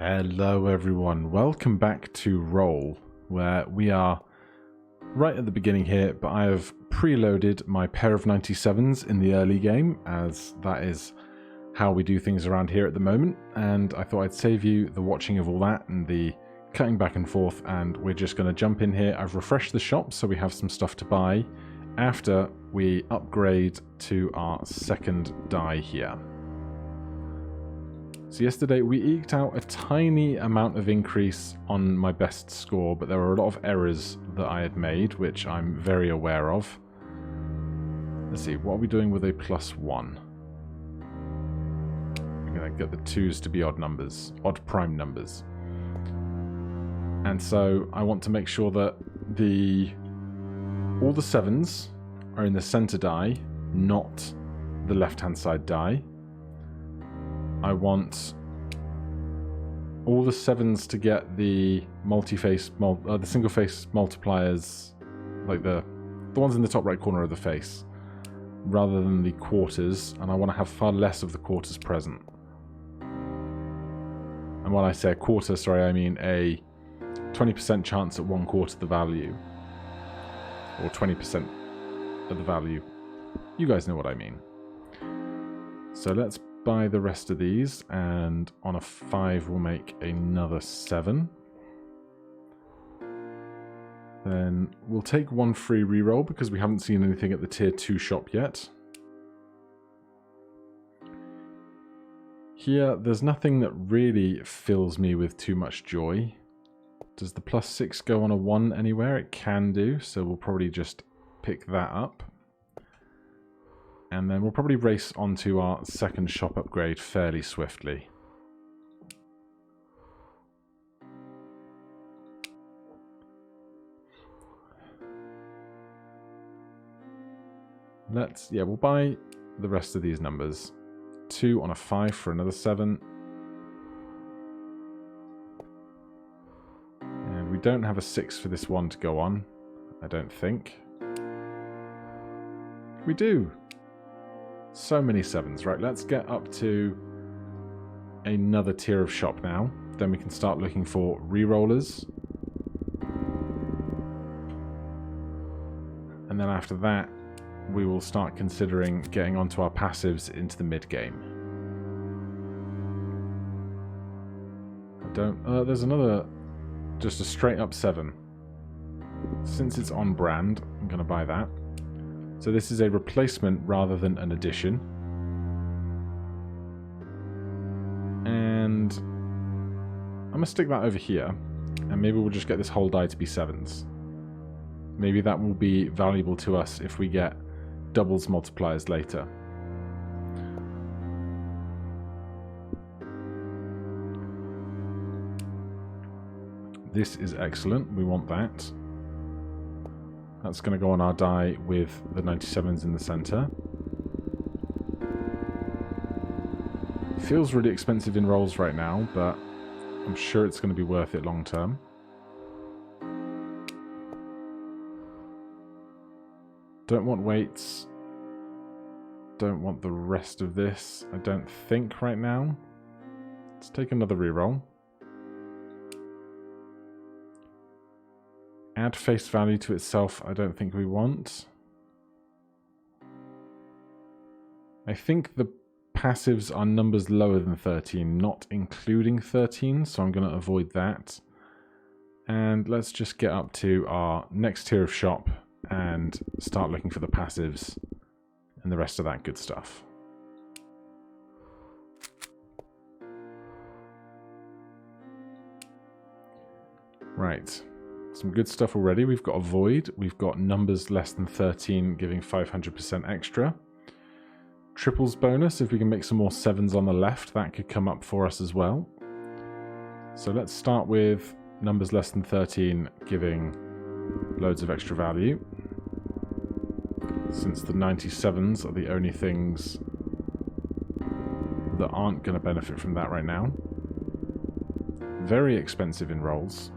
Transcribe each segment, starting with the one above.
Hello everyone, welcome back to Roll, where we are right at the beginning here, but I have preloaded my pair of 97s in the early game, as that is how we do things around here at the moment, and I thought I'd save you the watching of all that and the cutting back and forth, and we're just going to jump in here. I've refreshed the shop so we have some stuff to buy after we upgrade to our second die here. So yesterday we eked out a tiny amount of increase on my best score, but there were a lot of errors that I had made, which I'm very aware of. Let's see, what are we doing with a +1? I'm going to get the 2s to be odd numbers, odd prime numbers. And so I want to make sure that all the 7s are in the center die, not the left-hand side die. I want all the 7s to get the multi-face, the single-face multipliers, like the ones in the top right corner of the face, rather than the quarters, and I want to have far less of the quarters present. And when I say a quarter, sorry, I mean a 20% chance at 1/4 the value, or 20% of the value. You guys know what I mean. So let's buy the rest of these, and on a 5 we'll make another 7. Then we'll take one free reroll because we haven't seen anything at the tier 2 shop yet. Here there's nothing that really fills me with too much joy. Does the +6 go on a 1 anywhere? It can do, so we'll probably just pick that up. And then we'll probably race onto our second shop upgrade fairly swiftly. We'll buy the rest of these numbers. 2 on a 5 for another 7. And we don't have a 6 for this one to go on, I don't think. We do! So many 7s. Right, let's get up to another tier of shop now. Then we can start looking for rerollers. And then after that, we will start considering getting onto our passives into the mid-game. There's another, just a straight up 7. Since it's on brand, I'm going to buy that. So this is a replacement rather than an addition. And I'm going to stick that over here. And maybe we'll just get this whole die to be 7s. Maybe that will be valuable to us if we get doubles multipliers later. This is excellent. We want that. That's going to go on our die with the 97s in the center. Feels really expensive in rolls right now, but I'm sure it's going to be worth it long term. Don't want weights. Don't want the rest of this, I don't think, right now. Let's take another reroll. Add face value to itself, I don't think we want. I think the passives are numbers lower than 13, not including 13, so I'm going to avoid that. And let's just get up to our next tier of shop and start looking for the passives and the rest of that good stuff. Right. Some good stuff already. We've got a void. We've got numbers less than 13 giving 500% extra. Triples bonus. If we can make some more 7s on the left, that could come up for us as well. So let's start with numbers less than 13 giving loads of extra value. Since the 97s are the only things that aren't going to benefit from that right now. Very expensive in rolls.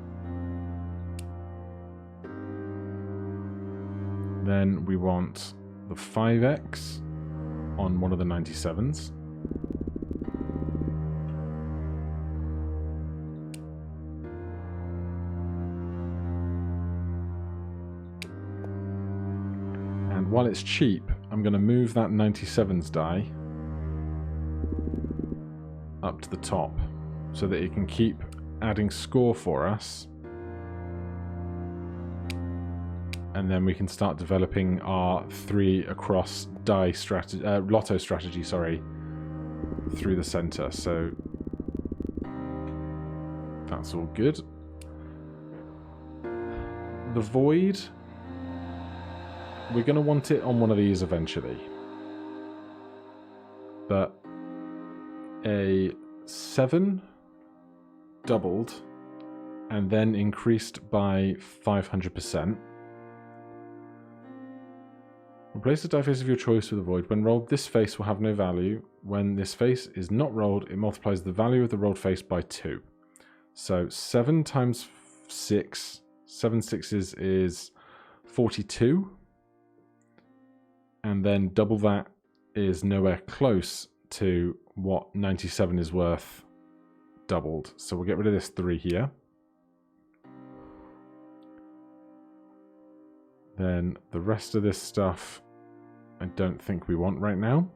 Then we want the 5x on one of the 97s. And while it's cheap, I'm going to move that 97s die up to the top so that it can keep adding score for us. And then we can start developing our 3 across die strategy, lotto strategy, sorry, through the center. So that's all good. The void, we're going to want it on one of these eventually. But a 7 doubled and then increased by 500%. Replace the die face of your choice with a void. When rolled, this face will have no value. When this face is not rolled, it multiplies the value of the rolled face by 2. So 7 times 6, 7 sixes is 42. And then double that is nowhere close to what 97 is worth doubled. So we'll get rid of this 3 here. Then the rest of this stuff I don't think we want right now.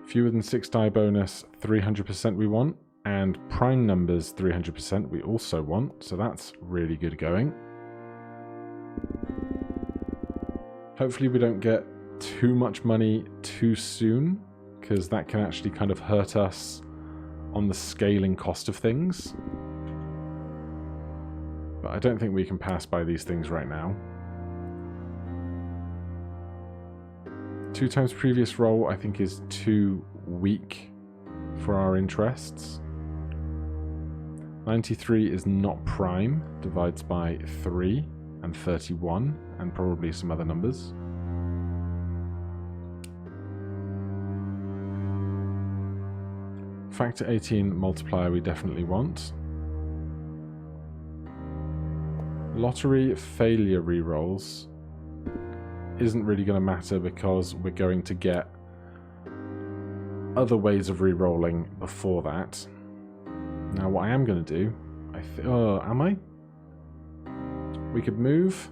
Fewer than 6 die bonus, 300% we want. And prime numbers, 300% we also want. So that's really good going. Hopefully we don't get too much money too soon, because that can actually kind of hurt us on the scaling cost of things. But I don't think we can pass by these things right now. 2 times previous roll I think is too weak for our interests. 93 is not prime, divides by 3 and 31 and probably some other numbers. Factor 18 multiplier we definitely want. Lottery failure rerolls isn't really going to matter because we're going to get other ways of rerolling before that. Now what I am going to do, am I? We could move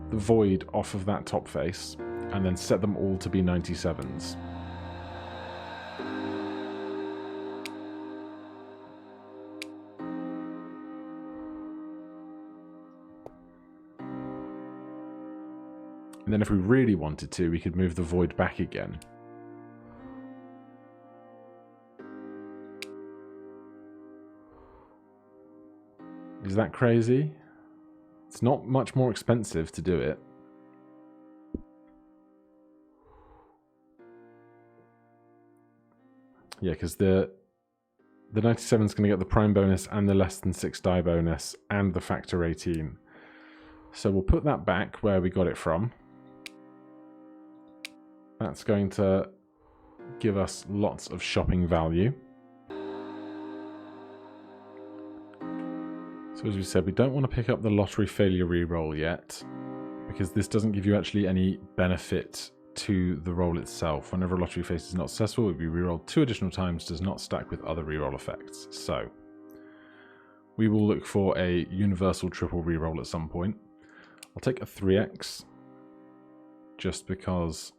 the void off of that top face and then set them all to be 97s. And then if we really wanted to, we could move the void back again. Is that crazy? It's not much more expensive to do it. Yeah, because the 97 is going to get the prime bonus and the less than 6 die bonus and the factor 18. So we'll put that back where we got it from. That's going to give us lots of shopping value. So as we said, we don't want to pick up the lottery failure reroll yet, because this doesn't give you actually any benefit to the roll itself. Whenever a lottery face is not successful, it will be rerolled 2 additional times, does not stack with other reroll effects. So we will look for a universal triple reroll at some point. I'll take a 3x just because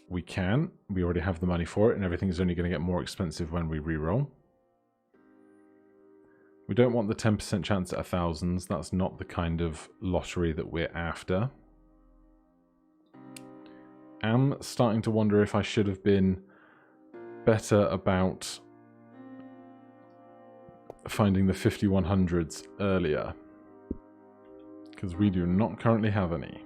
we can. We already have the money for it, and everything is only going to get more expensive when we reroll. We don't want the 10% chance at 1000s. That's not the kind of lottery that we're after. I'm starting to wonder if I should have been better about finding the 5100s earlier, because we do not currently have any.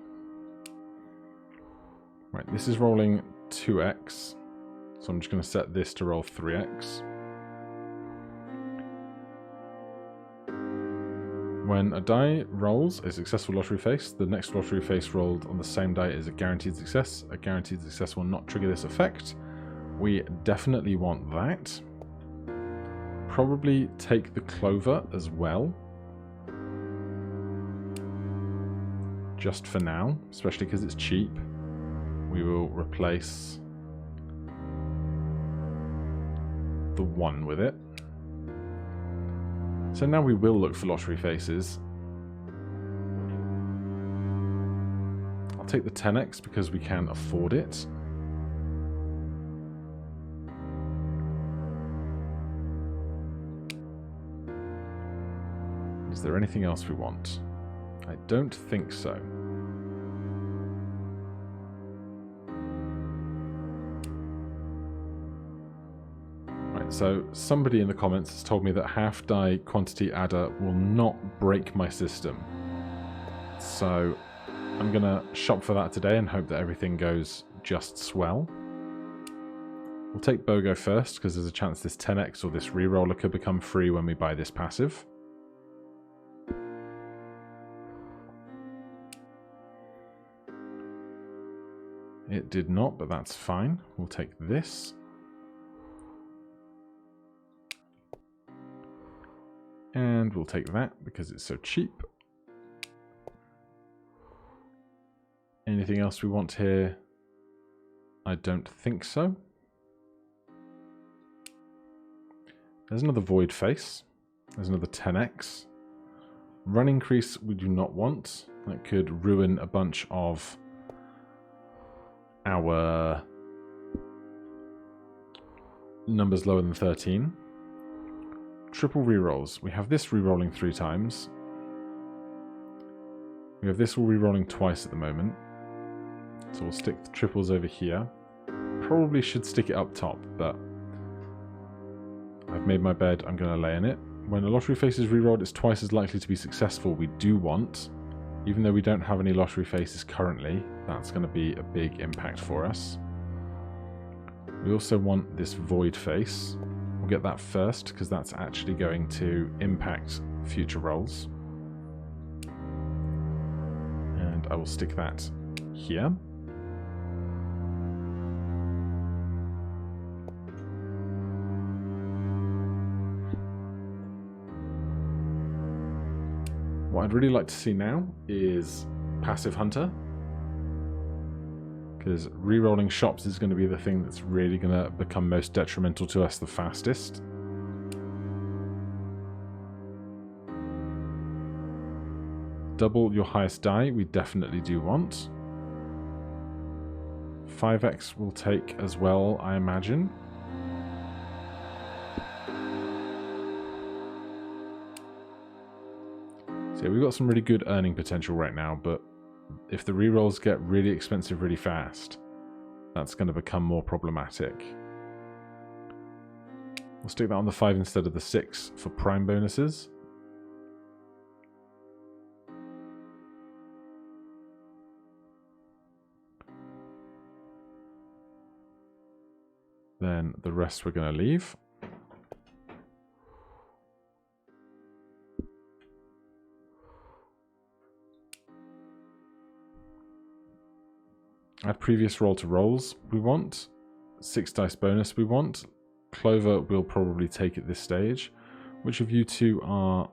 Right, this is rolling 2x, so I'm just going to set this to roll 3x. When a die rolls a successful lottery face, the next lottery face rolled on the same die is a guaranteed success. A guaranteed success will not trigger this effect. We definitely want that. Probably take the clover as well. Just for now, especially because it's cheap. We will replace the 1 with it. So now we will look for lottery faces. take the 10x because we can afford it. Is there anything else we want? I don't think so. Right, so somebody in the comments has told me that half-die quantity adder will not break my system. So I'm going to shop for that today and hope that everything goes just swell. We'll take BOGO first because there's a chance this 10x or this reroller could become free when we buy this passive. It did not, but that's fine. We'll take this. And we'll take that because it's so cheap. Anything else we want here? I don't think so. There's another void face. There's another 10x. Run increase we do not want. That could ruin a bunch of our numbers lower than 13. Triple rerolls. We have this rerolling 3 times. We have this all rerolling twice at the moment. So we'll stick the triples over here. Probably should stick it up top, but I've made my bed, I'm going to lay in it. When a lottery face is rerolled, it's twice as likely to be successful. We do want, even though we don't have any lottery faces currently, that's going to be a big impact for us. We also want this void face. We'll get that first, because that's actually going to impact future rolls. And I will stick that here. What I'd really like to see now is Passive Hunter, because rerolling shops is going to be the thing that's really going to become most detrimental to us the fastest. Double your highest die, we definitely do want. 5x will take as well, I imagine. So yeah, we've got some really good earning potential right now, but if the rerolls get really expensive really fast, that's going to become more problematic. We'll stick that on the 5 instead of the 6 for prime bonuses. Then the rest we're going to leave. Add previous roll to rolls we want. 6 dice bonus we want. Clover will probably take at this stage. Which of you two are...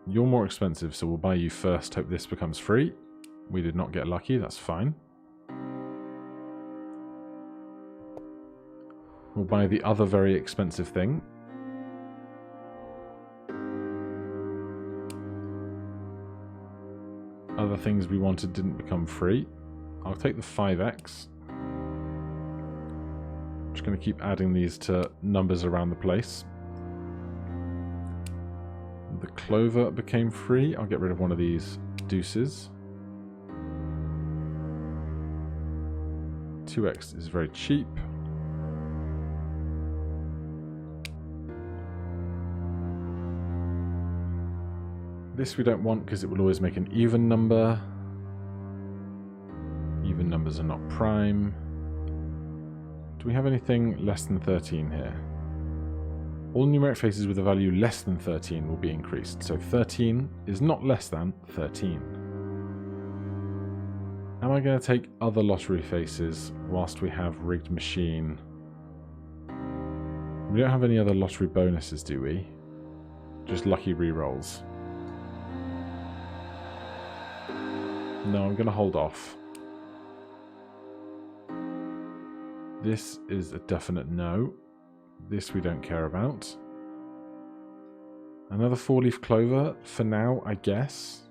You're more expensive, so we'll buy you first. Hope this becomes free. We did not get lucky, that's fine. We'll buy the other very expensive thing. Other things we wanted didn't become free. I'll take the 5x. I'm just going to keep adding these to numbers around the place. The clover became free. I'll get rid of one of these deuces. 2x is very cheap. This we don't want because it will always make an even number. Even numbers are not prime. Do we have anything less than 13 here? All numeric faces with a value less than 13 will be increased. So 13 is not less than 13. Am I going to take other lottery faces whilst we have rigged machine? We don't have any other lottery bonuses, do we? Just lucky rerolls. No, I'm going to hold off. This is a definite no. This we don't care about. Another 4-leaf clover for now, I guess.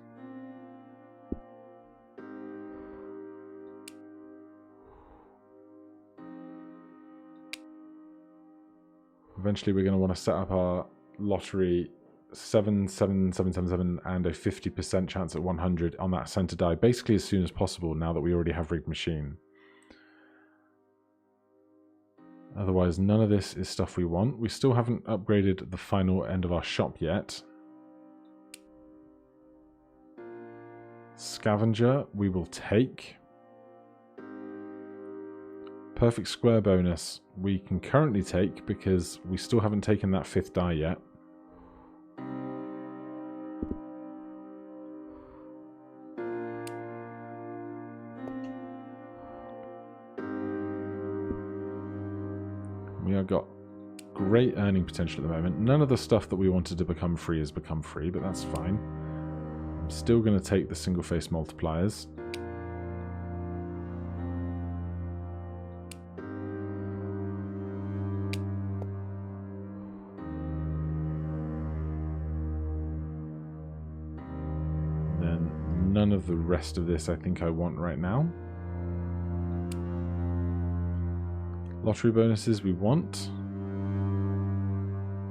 Eventually we're going to want to set up our lottery 77777 and a 50% chance at 100 on that center die, basically as soon as possible now that we already have rigged machine. Otherwise, none of this is stuff we want. We still haven't upgraded the final end of our shop yet. Scavenger, we will take. Perfect square bonus, we can currently take because we still haven't taken that 5th die yet. We have got great earning potential at the moment. None of the stuff that we wanted to become free has become free, but that's fine. I'm still going to take the single face multipliers. Then none of the rest of this I think I want right now. Lottery bonuses we want,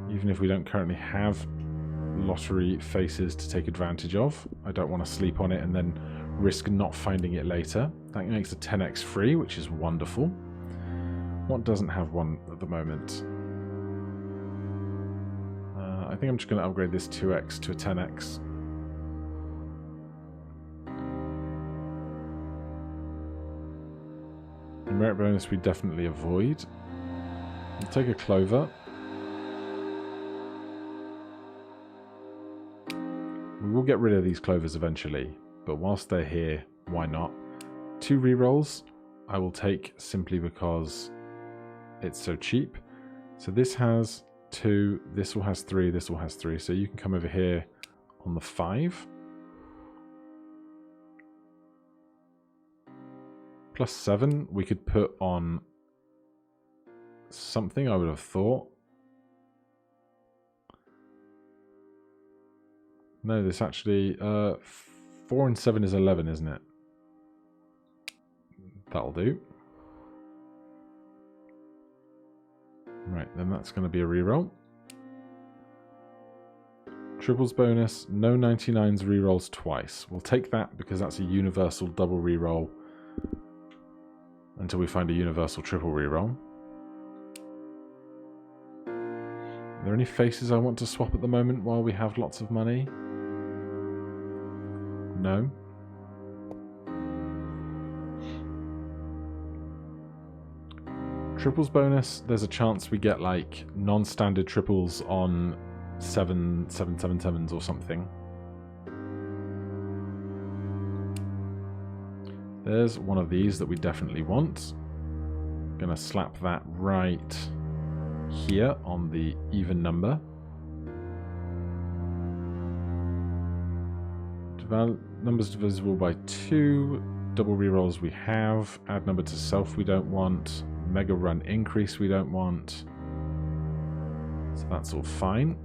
even if we don't currently have lottery faces to take advantage of. I don't want to sleep on it and then risk not finding it later. That makes a 10x free, which is wonderful. What doesn't have one at the moment? I think I'm just going to upgrade this 2x to a 10x. Merit bonus we definitely avoid. We'll take a clover. We will get rid of these clovers eventually, but whilst they're here, why not? 2 rerolls I will take simply because it's so cheap. So this has 2, this one has 3, this one has 3. So you can come over here on the 5. Plus 7, we could put on something I would have thought. No, this actually, 4 and 7 is 11, isn't it? That'll do. Right, then that's going to be a reroll. Triples bonus, no 99s rerolls twice. We'll take that because that's a universal double reroll until we find a universal triple reroll. Are there any faces I want to swap at the moment while we have lots of money? No. Triples bonus, there's a chance we get like non-standard triples on 777s or something. There's one of these that we definitely want. Gonna slap that right here on the even number. Numbers divisible by 2. Double rerolls we have. Add number to self we don't want. Mega run increase we don't want. So that's all fine.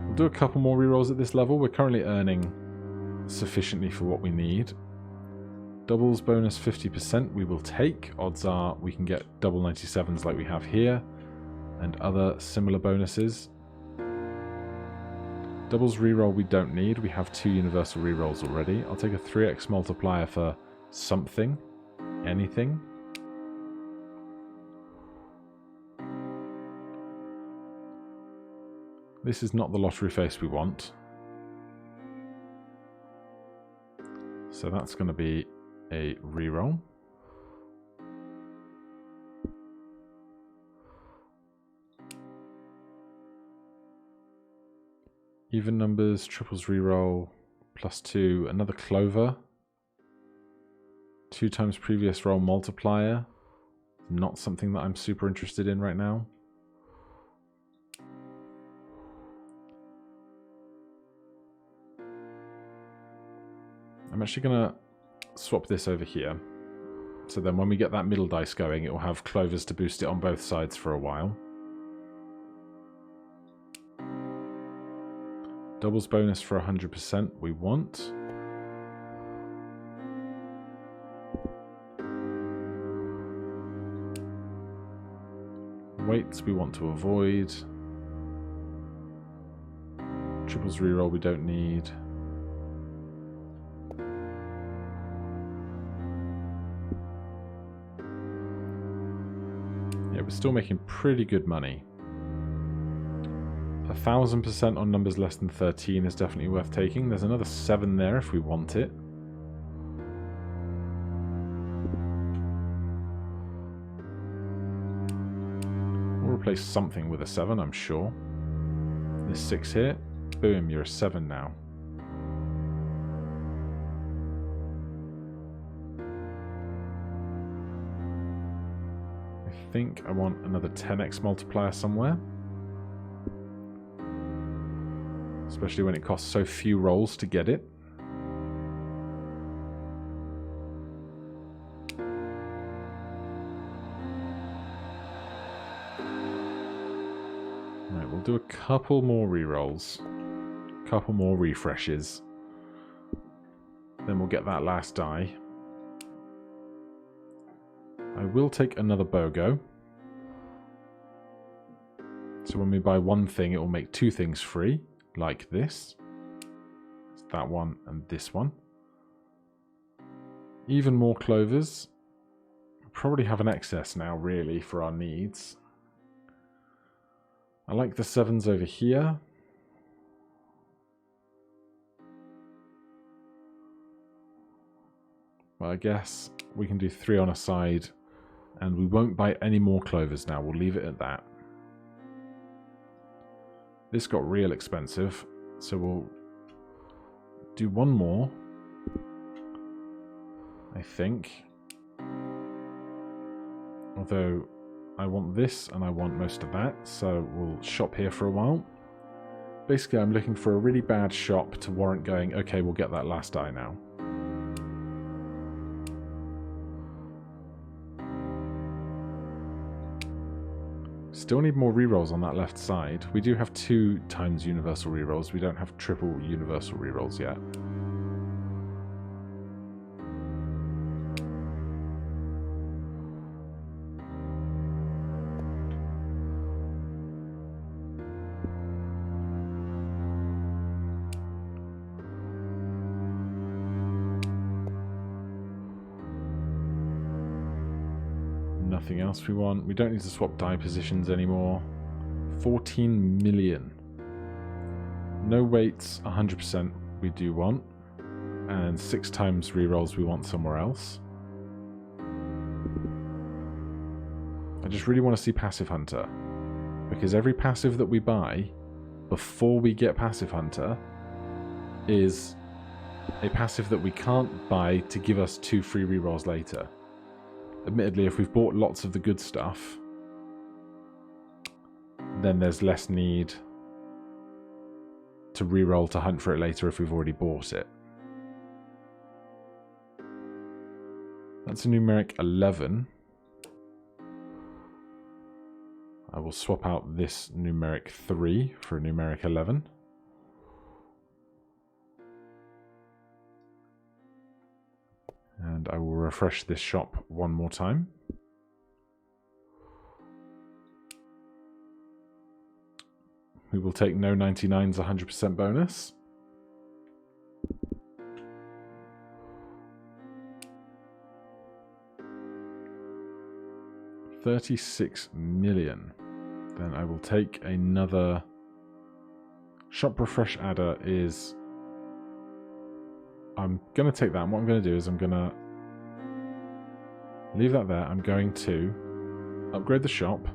We'll do a couple more rerolls at this level. We're currently earning sufficiently for what we need. Doubles bonus 50% we will take. Odds are we can get double 97s like we have here and other similar bonuses. Doubles reroll we don't need. We have 2 universal rerolls already. I'll take a 3x multiplier for something. Anything. This is not the lottery face we want. So that's going to be a reroll. Even numbers, triples reroll, +2, another clover. 2 times previous roll multiplier. Not something that I'm super interested in right now. I'm actually going to swap this over here. So then when we get that middle dice going, it will have clovers to boost it on both sides for a while. Doubles bonus for 100% we want. Weights we want to avoid. Triples reroll we don't need. Yeah, we're still making pretty good money. 1000% on numbers less than 13 is definitely worth taking. There's another 7 there if we want it. We'll replace something with a 7, I'm sure. This 6 here. Boom, you're a 7 now. I think I want another 10x multiplier somewhere. Especially when it costs so few rolls to get it. Right, we'll do a couple more rerolls. A couple more refreshes. Then we'll get that last die. I will take another BOGO. So when we buy one thing, it will make 2 things free. Like this. It's that one and this one. Even more clovers. We probably have an excess now, really, for our needs. I like the 7s over here. Well, I guess we can do 3 on a side. And we won't buy any more clovers now. We'll leave it at that. This got real expensive, so we'll do one more, I think. Although, I want this and I want most of that, so we'll shop here for a while. Basically, I'm looking for a really bad shop to warrant going, okay, we'll get that last die now. Still need more rerolls on that left side. We do have 2 times universal rerolls. We don't have triple universal rerolls yet. Nothing else we want. We don't need to swap die positions anymore. 14 million. No weights, 100% we do want. And 6 times rerolls we want somewhere else. I just really want to see Passive Hunter. Because every passive that we buy before we get Passive Hunter is a passive that we can't buy to give us 2 free rerolls later. Admittedly, if we've bought lots of the good stuff, then there's less need to reroll to hunt for it later if we've already bought it. That's a numeric 11. I will swap out this numeric 3 for a numeric 11. And I will refresh this shop one more time. We will take no 99's 100% bonus. $36 million. Then I will take another shop refresh adder is... I'm going to take that, and what I'm going to do is I'm going to leave that there. I'm going to upgrade the shop.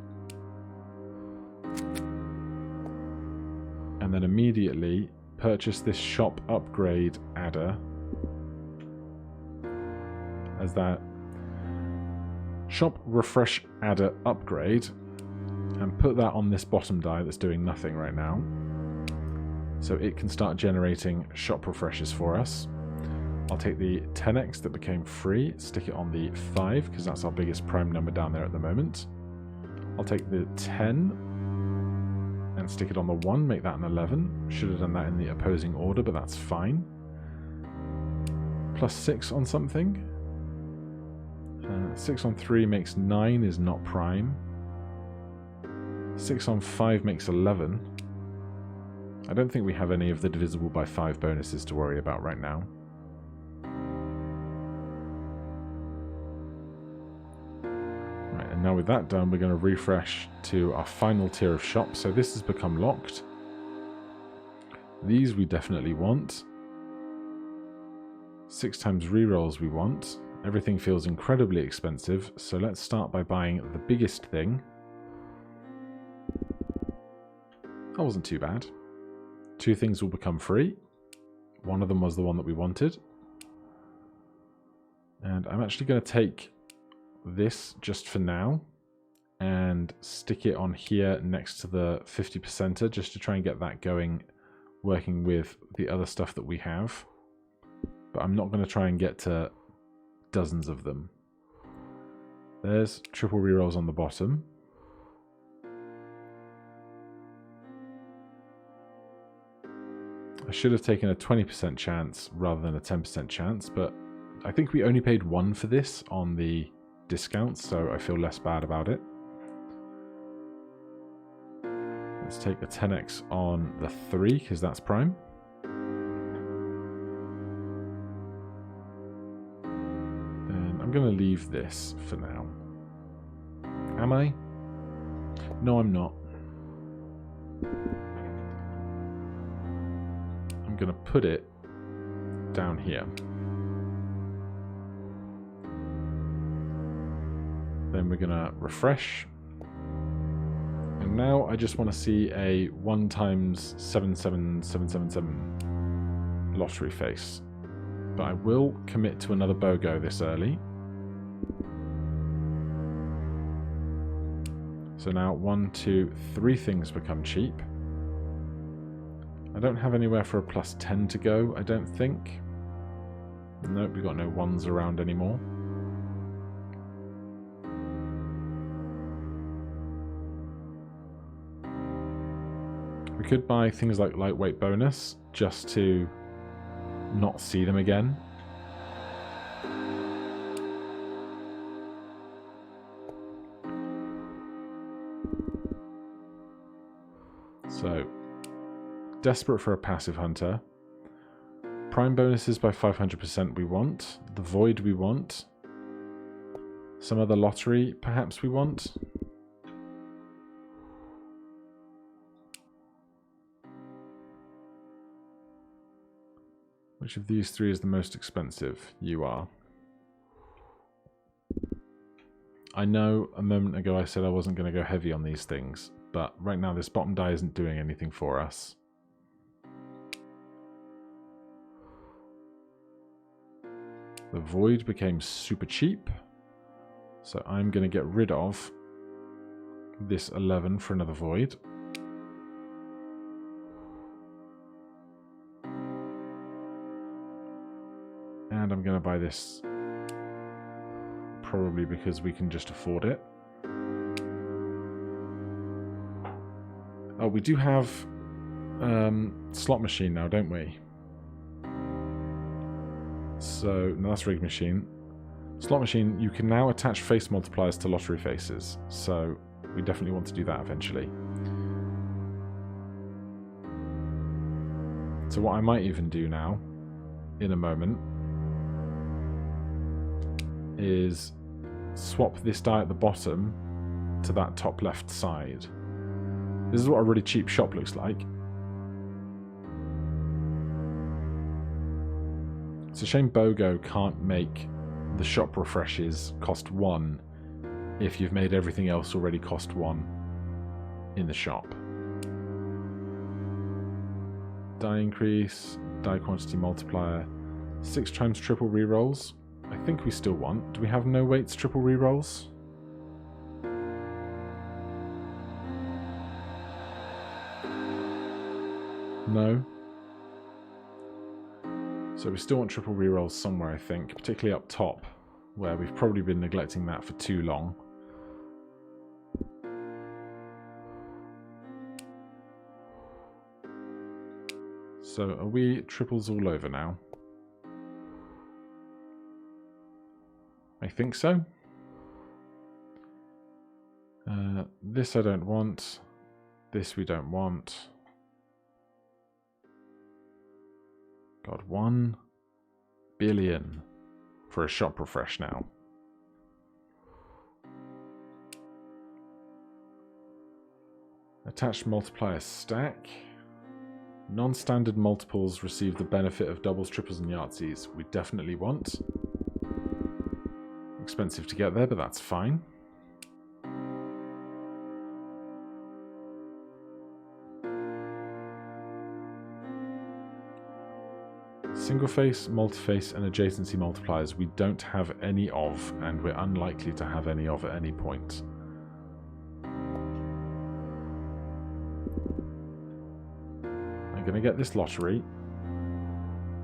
And then immediately purchase this shop upgrade adder as that shop refresh adder upgrade, and put that on this bottom die that's doing nothing right now. So it can start generating shop refreshes for us. I'll take the 10x that became free, stick it on the 5, because that's our biggest prime number down there at the moment. I'll take the 10 and stick it on the 1, make that an 11. Should have done that in the opposing order, but that's fine. Plus 6 on something. 6 on 3 makes 9, is not prime. 6 on 5 makes 11. I don't think we have any of the divisible by 5 bonuses to worry about right now. Right, and now with that done, we're going to refresh to our final tier of shops. So this has become locked. These we definitely want. 6 times rerolls we want. Everything feels incredibly expensive, so let's start by buying the biggest thing. That wasn't too bad. 2 things will become free. One of them was the one that we wanted. And I'm actually going to take this just for now and stick it on here next to the 50%er just to try and get that going, working with the other stuff that we have. But I'm not going to try and get to dozens of them. There's triple rerolls on the bottom. I should have taken a 20% chance rather than a 10% chance, but I think we only paid 1 for this on the discounts, so I feel less bad about it. Let's take a 10x on the 3, because that's prime. And I'm going to leave this for now. Am I? No, I'm not. I'm going to put it down here. Then we're going to refresh. And now I just want to see a 1 times 77777 lottery face. But I will commit to another BOGO this early. So now 1, 2, 3 things become cheap. I don't have anywhere for a plus 10 to go, I don't think. Nope, we've got no 1s around anymore. We could buy things like lightweight bonus just to not see them again. So, desperate for a passive hunter. Prime bonuses by 500% we want. The void we want. Some other lottery perhaps we want. Which of these 3 is the most expensive? You are. I know a moment ago I said I wasn't going to go heavy on these things, but right now this bottom die isn't doing anything for us. The void became super cheap, so I'm going to get rid of this 11 for another void. And I'm going to buy this probably because we can just afford it. Oh, we do have slot machine now, don't we? So, no, that's rig machine. Slot machine, you can now attach face multipliers to lottery faces. So, we definitely want to do that eventually. So what I might even do now, in a moment, is swap this die at the bottom to that top left side. This is what a really cheap shop looks like. It's a shame BOGO can't make the shop refreshes cost 1 if you've made everything else already cost 1 in the shop. Die increase, die quantity multiplier, 6 times triple rerolls. I think we still want. Do we have no weights triple rerolls? No. So we still want triple rerolls somewhere, I think, particularly up top, where we've probably been neglecting that for too long. So are we triples all over now? I think so. This I don't want. This we don't want. God, 1 billion for a shop refresh now. Attached multiplier stack. Non-standard multiples receive the benefit of doubles, triples, and Yahtzees. We definitely want. Expensive to get there, but that's fine. Single face, multi-face, and adjacency multipliers we don't have any of, and we're unlikely to have any of at any point. I'm going to get this lottery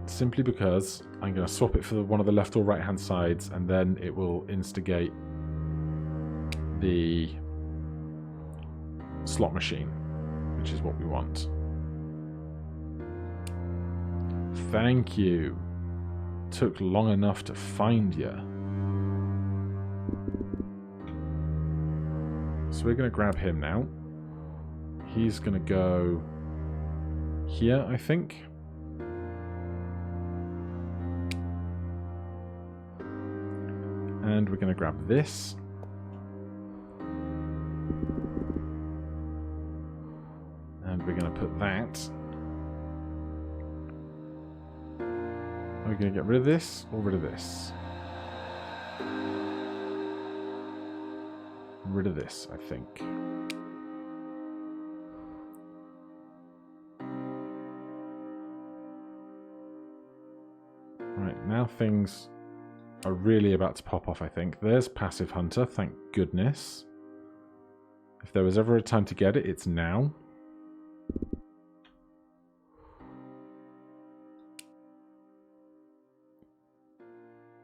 simply because I'm going to swap it for one of the left or right hand sides, and then it will instigate the slot machine, which is what we want. Thank you. Took long enough to find you. So we're going to grab him now. He's going to go here, I think. And we're going to grab this. And we're going to put that. Are we going to get rid of this or rid of this? Rid of this, I think. Right, now things are really about to pop off, I think. There's Passive Hunter, thank goodness. If there was ever a time to get it, it's now.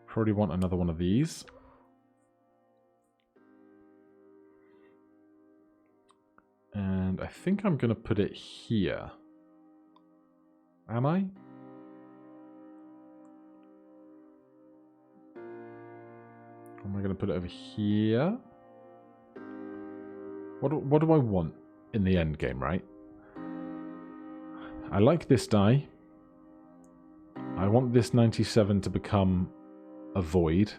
Probably want another one of these. And I think I'm going to put it here. Am I? Am I going to put it over here? What do I want in the end game, right? I like this die. I want this 97 to become a void.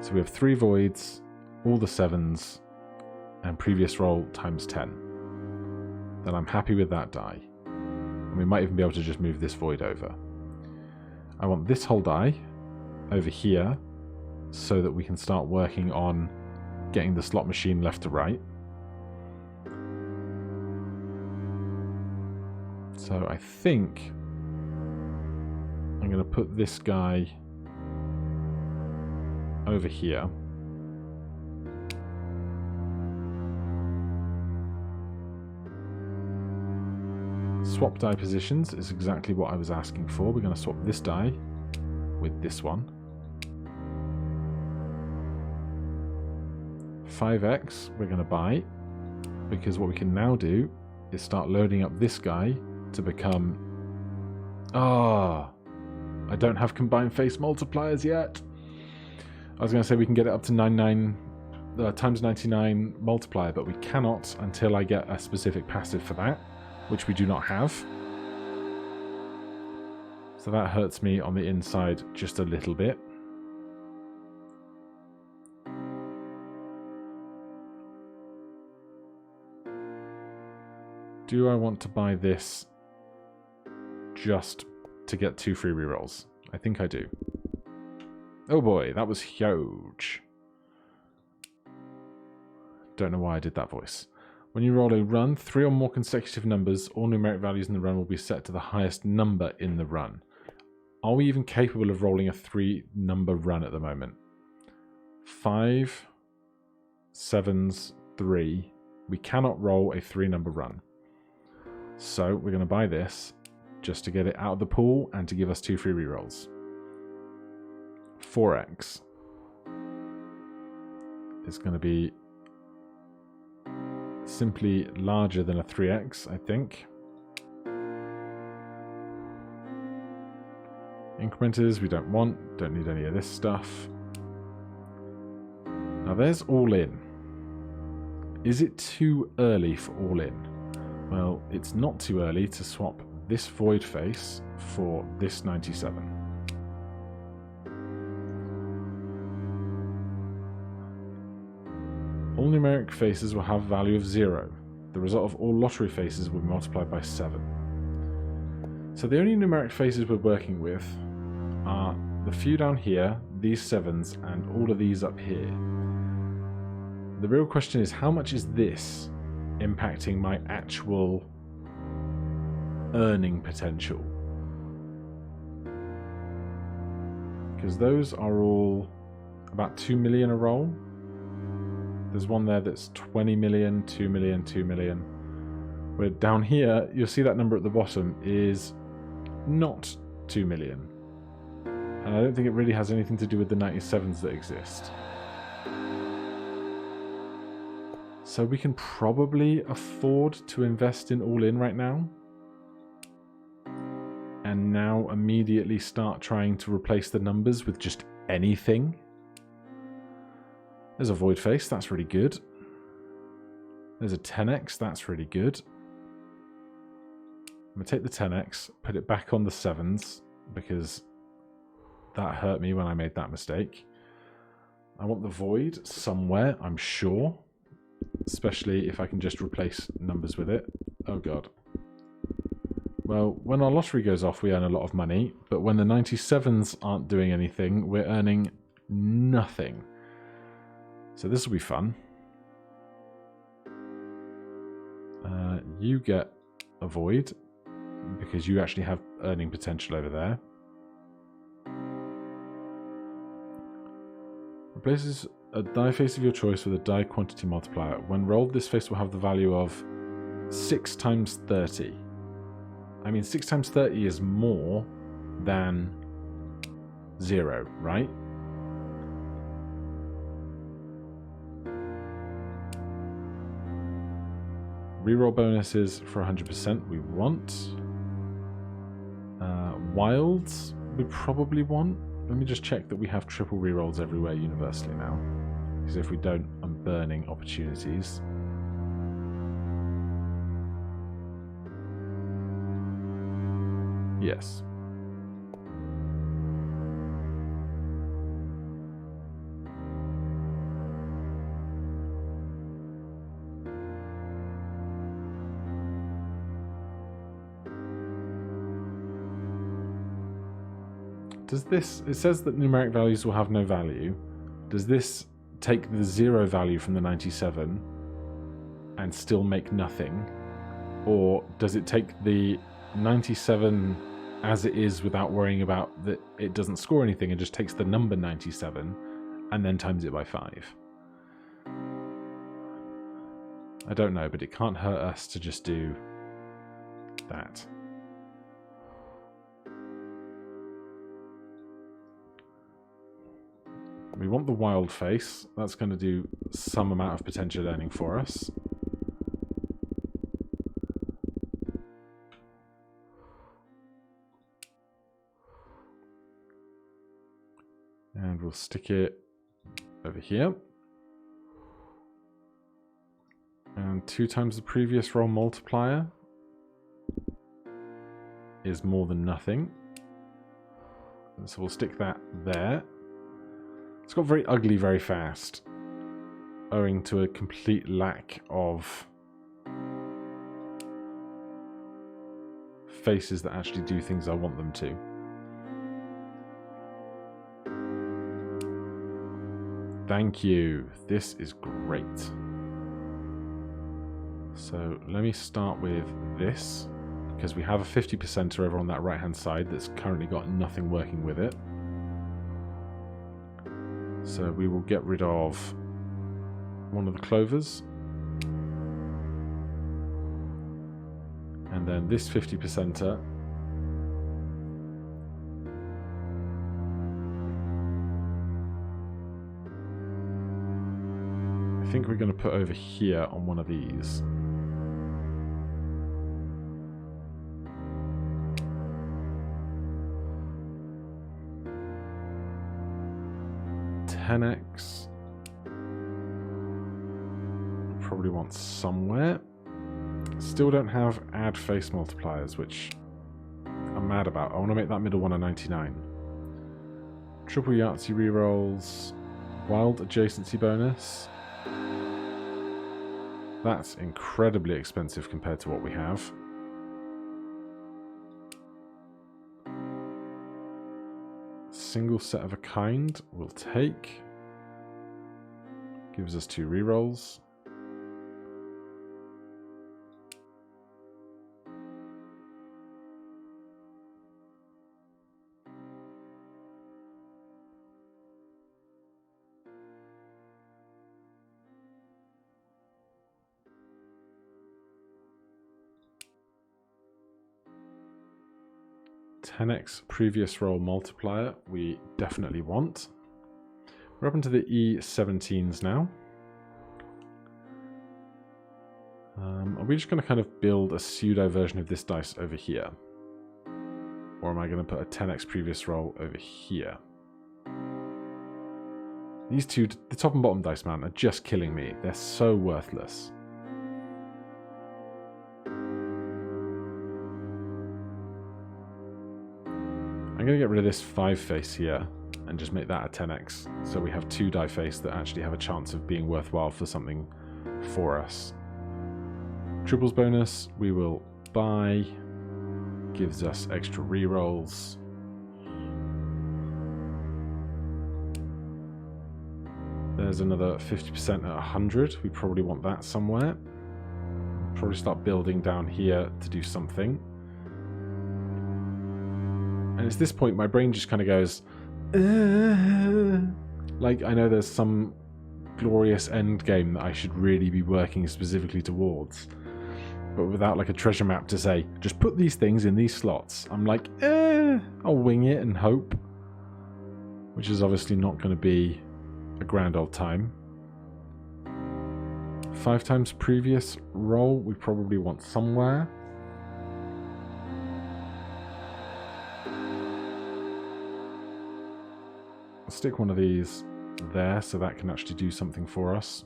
So we have 3 voids, all the 7s, and previous roll times 10. Then I'm happy with that die. And we might even be able to just move this void over. I want this whole die over here so that we can start working on getting the slot machine left to right. So I think I'm going to put this guy over here. Swap die positions is exactly what I was asking for. We're going to swap this die with this one. 5x we're going to buy, because what we can now do is start loading up this guy to become... I don't have combined face multipliers yet. I was going to say we can get it up to 99 times 99 multiplier, but we cannot until I get a specific passive for that, which we do not have. So that hurts me on the inside just a little bit. Do I want to buy this just to get 2 free rerolls? I think I do. Oh boy, that was huge. Don't know why I did that voice. When you roll a run, 3 or more consecutive numbers, all numeric values in the run will be set to the highest number in the run. Are we even capable of rolling a 3-number run at the moment? 5, 7s, 3. We cannot roll a 3-number run. So we're going to buy this just to get it out of the pool and to give us 2 free rerolls. 4x is going to be simply larger than a 3x, I think. Incrementers we don't want, don't need any of this stuff. Now there's all in. Is it too early for all in? Well, it's not too early to swap this void face for this 97. All numeric faces will have a value of 0. The result of all lottery faces will be multiplied by 7. So the only numeric faces we're working with are the few down here, these 7s, and all of these up here. The real question is, how much is this impacting my actual earning potential? Because those are all about 2 million a roll. There's one there that's 20 million, 2 million, 2 million. Where down here, you'll see that number at the bottom is not 2 million. And I don't think it really has anything to do with the 97s that exist. So we can probably afford to invest in all in right now. And now immediately start trying to replace the numbers with just anything. There's a void face, that's really good. There's a 10x, that's really good. I'm going to take the 10x, put it back on the 7s, because that hurt me when I made that mistake. I want the void somewhere, I'm sure. Especially if I can just replace numbers with it. Oh god. Well, when our lottery goes off, we earn a lot of money. But when the 97s aren't doing anything, we're earning nothing. So this will be fun. You get a void, because you actually have earning potential over there. Replaces a die face of your choice with a die quantity multiplier. When rolled, this face will have the value of 6 times 30. I mean, 6 times 30 is more than 0, right? Reroll bonuses for 100% we want. Wilds we probably want. Let me just check that we have triple rerolls everywhere universally now. Because if we don't, I'm burning opportunities. Yes. Does this... It says that numeric values will have no value. Does this take the 0 value from the 97 and still make nothing? Or does it take the 97 as it is without worrying about that it doesn't score anything and just takes the number 97 and then times it by 5? I don't know, but it can't hurt us to just do that. We want the wild face. That's going to do some amount of potential earning for us. And we'll stick it over here. And 2 times the previous roll multiplier is more than nothing. So we'll stick that there. It's got very ugly very fast, owing to a complete lack of faces that actually do things I want them to. Thank you. This is great. So let me start with this, because we have a 50% over on that right hand side that's currently got nothing working with it. So we will get rid of one of the clovers. And then this 50%er. I think we're going to put over here on one of these. $10x. probably want somewhere. Still don't have add face multipliers, which I'm mad about. I want to make that middle one a 99. Triple Yahtzee rerolls. Wild adjacency bonus. That's incredibly expensive compared to what we have. Single set of a kind we'll take. Gives us 2 rerolls. (10x) previous roll multiplier we definitely want. We're up into the E17s now. Are we just going to kind of build a pseudo version of this dice over here? Or am I going to put a 10x previous roll over here? These two, the top and bottom dice, man, are just killing me. They're so worthless. I'm going to get rid of this 5 face here and just make that a 10x. So we have 2 die face that actually have a chance of being worthwhile for something for us. Triples bonus, we will buy. Gives us extra rerolls. There's another 50% at 100. We probably want that somewhere. Probably start building down here to do something. And it's this point my brain just kind of goes, like I know there's some glorious end game that I should really be working specifically towards, but without like a treasure map to say, just put these things in these slots. I'm like, I'll wing it and hope, which is obviously not going to be a grand old time. 5 times previous roll we probably want somewhere. I'll stick one of these there so that can actually do something for us.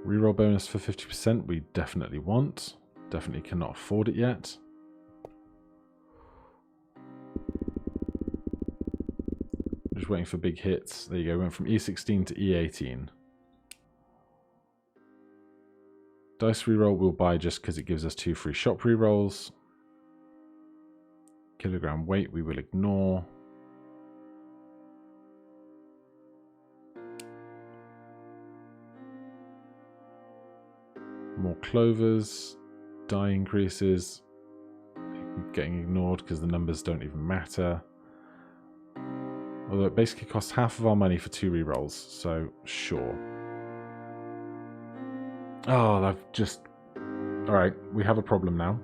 Reroll bonus for 50% we definitely want. Definitely cannot afford it yet. Just waiting for big hits. There you go, went from E16 to E18. Dice reroll we'll buy just because it gives us 2 free shop rerolls. Kilogram weight we will ignore. More clovers. Die increases. Getting ignored because the numbers don't even matter. Although it basically costs half of our money for 2 rerolls, so sure. Oh, I've just... Alright, we have a problem now.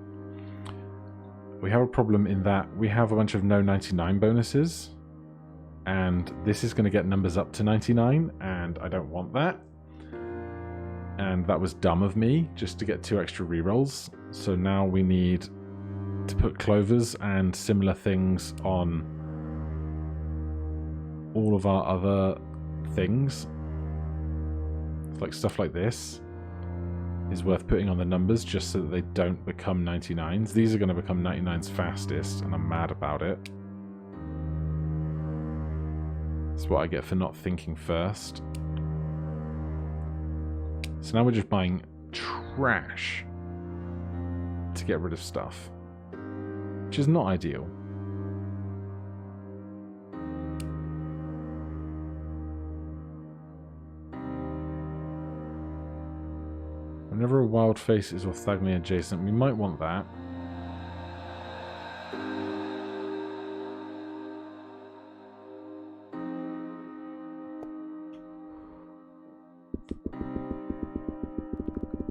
We have a problem in that we have a bunch of no 99 bonuses. And this is going to get numbers up to 99, and I don't want that. And that was dumb of me, just to get 2 extra rerolls. So now we need to put clovers and similar things on all of our other things. Like stuff like this is worth putting on the numbers just so that they don't become 99s. These are going to become 99s fastest, and I'm mad about it. That's what I get for not thinking first. So now we're just buying trash to get rid of stuff, which is not ideal. Whenever a wild face is orthogonally adjacent, we might want that.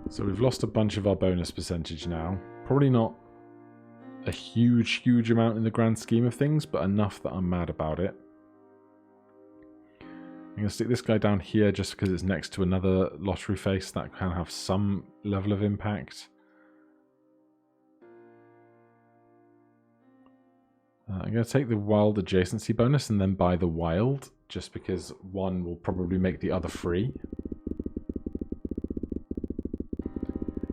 So we've lost a bunch of our bonus percentage now. Probably not a huge amount in the grand scheme of things, but enough that I'm mad about it. I'm going to stick this guy down here just because it's next to another lottery face that can have some level of impact. I'm going to take the wild adjacency bonus and then buy the wild, just because one will probably make the other free.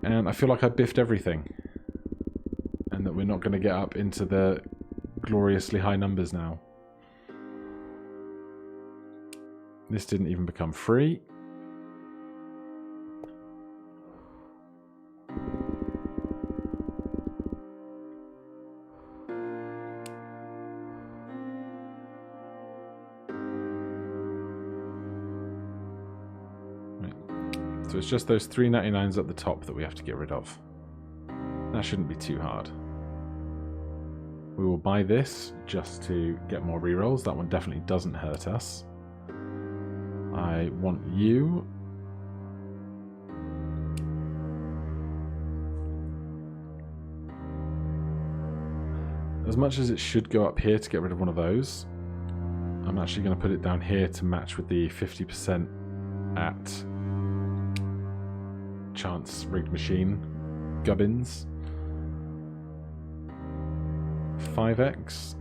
And I feel like I biffed everything. And that we're not going to get up into the gloriously high numbers now. This didn't even become free. So it's just those 3.99s at the top that we have to get rid of. That shouldn't be too hard. We will buy this just to get more rerolls. That one definitely doesn't hurt us. I want you. As much as it should go up here to get rid of one of those, I'm actually going to put it down here to match with the 50% at chance rigged machine gubbins. 5x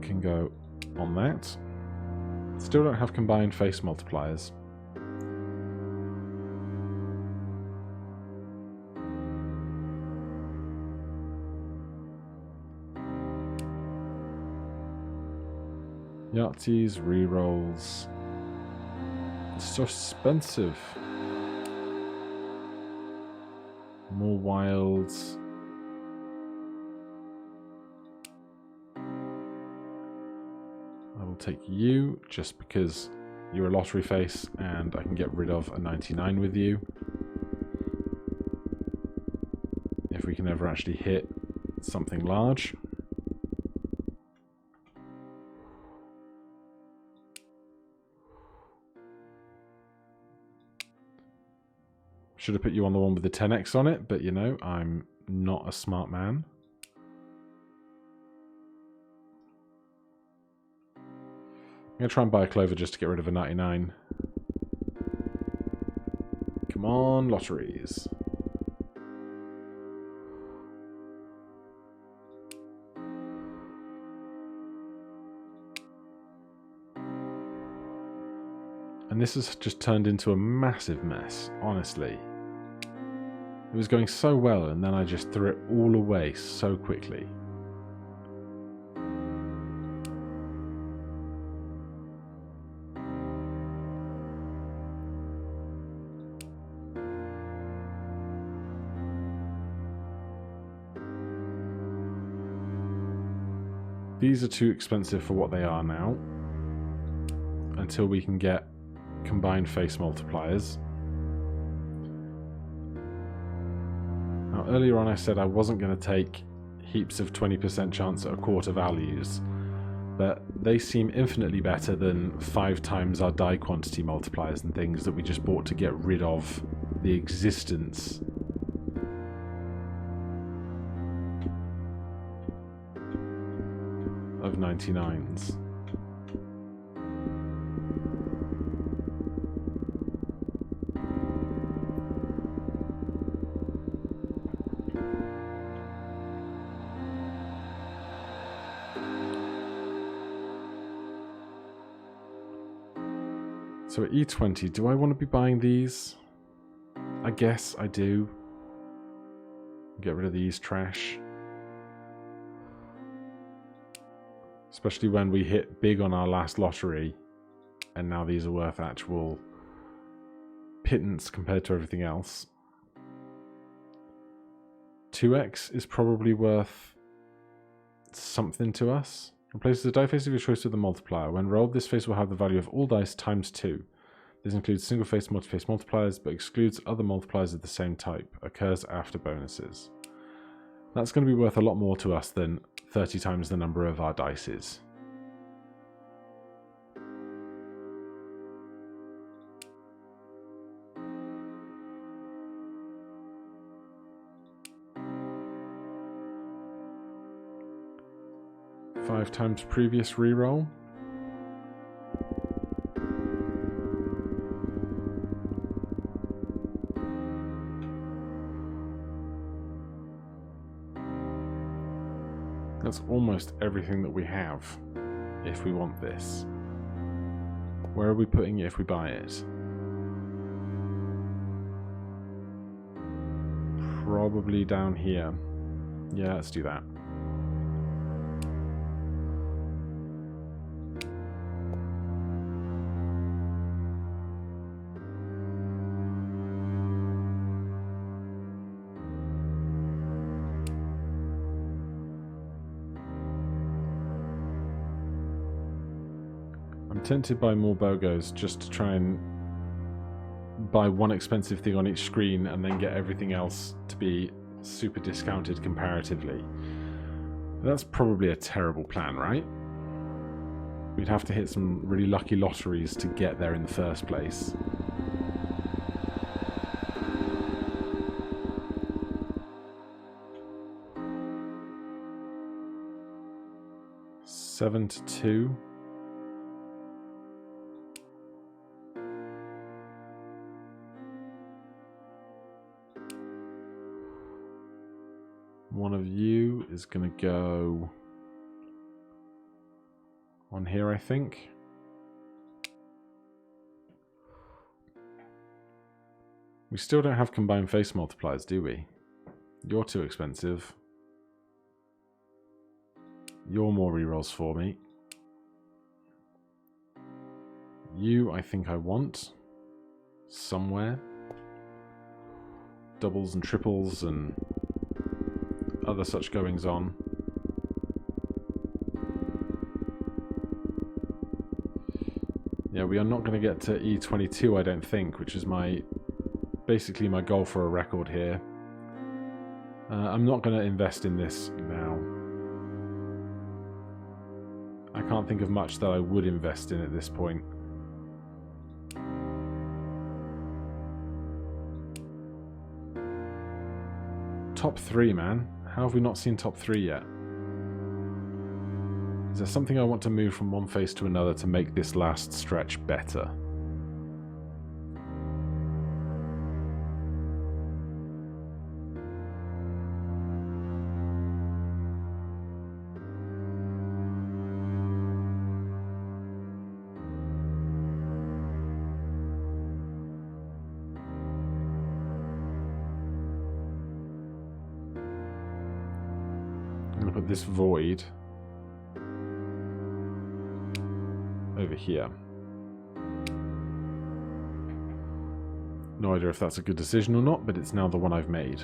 can go on that. Still don't have combined face multipliers. Yahtzees, rerolls. It's so expensive. More wilds. I will take you just because you're a lottery face and I can get rid of a 99 with you. If we can ever actually hit something large. Should have put you on the one with the 10x on it, but you know, I'm not a smart man. I'm going to try and buy a clover just to get rid of a 99. Come on, lotteries. And this has just turned into a massive mess, honestly. It was going so well, and then I just threw it all away so quickly. These are too expensive for what they are now, until we can get combined face multipliers. Now, earlier on I said I wasn't going to take heaps of 20% chance at a quarter values, but they seem infinitely better than 5 times our die quantity multipliers and things that we just bought to get rid of the existence of 99s. So at E20, do I want to be buying these? I guess I do. Get rid of these trash. Especially when we hit big on our last lottery, and now these are worth actual pittance compared to everything else. 2x is probably worth something to us. Replaces the die face of your choice with a multiplier. When rolled, this face will have the value of all dice times 2. This includes single face, multi-face multipliers, but excludes other multipliers of the same type. Occurs after bonuses. That's going to be worth a lot more to us than 30 times the number of our dices. Five times previous reroll. That's almost everything that we have if we want this. Where are we putting it if we buy it? Probably down here. Yeah, let's do that. I'm tempted by more BOGOs just to try and buy one expensive thing on each screen and then get everything else to be super discounted comparatively. That's probably a terrible plan, right? We'd have to hit some really lucky lotteries to get there in the first place. Seven to 2. One of you is going to go on here, I think. We still don't have combined face multipliers, do we? You're too expensive. You're more rerolls for me. You, I think I want somewhere. Doubles and triples and other such goings on. Yeah, we are not going to get to E22, I don't think, which is basically my goal for a record here. I'm not going to invest in this now. I can't think of much that I would invest in at this point. Top 3, man. How have we not seen top 3 yet? Is there something I want to move from one face to another to make this last stretch better? This void over here. No idea if that's a good decision or not, but it's now the one I've made.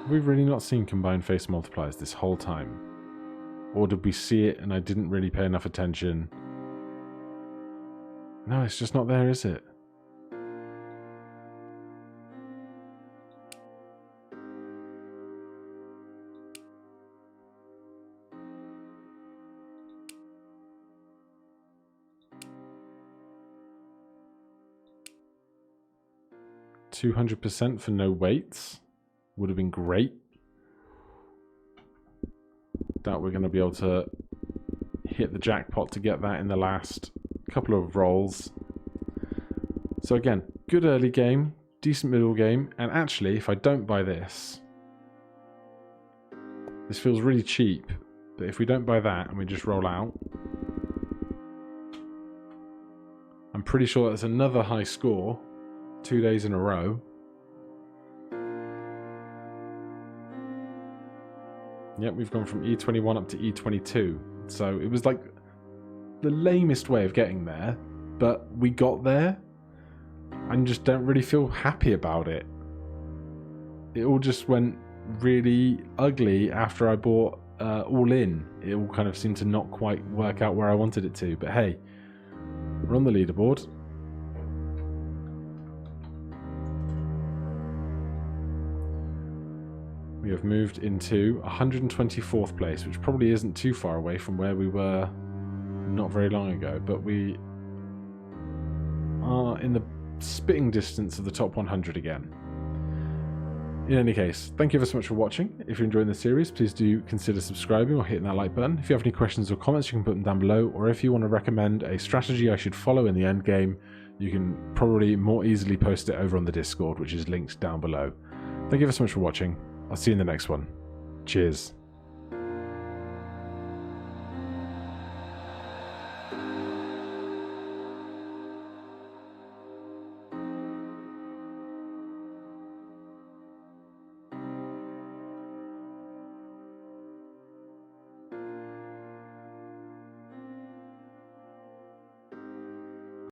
We've really not seen combined face multipliers this whole time. Or did we see it and I didn't really pay enough attention? No, it's just not there, is it? $200% for no weights would have been great. Doubt we're going to be able to hit the jackpot to get that in the last couple of rolls. So again, good early game, decent middle game, and actually, if I don't buy this, this feels really cheap, but if we don't buy that and we just roll out, I'm pretty sure that's another high score. 2 days in a row. Yep, we've gone from E21 up to E22. So it was like the lamest way of getting there, but we got there. I just don't really feel happy about it. It all just went really ugly after I bought all in. It all kind of seemed to not quite work out where I wanted it to. But hey, we're on the leaderboard. We have moved into 124th place, which probably isn't too far away from where we were not very long ago, but we are in the spitting distance of the top 100 again. In any case, thank you ever so much for watching. If you're enjoying the series, please do consider subscribing or hitting that like button. If you have any questions or comments, you can put them down below, or if you want to recommend a strategy I should follow in the end game, you can probably more easily post it over on the Discord, which is linked down below. Thank you so much for watching. I'll see you in the next one. Cheers.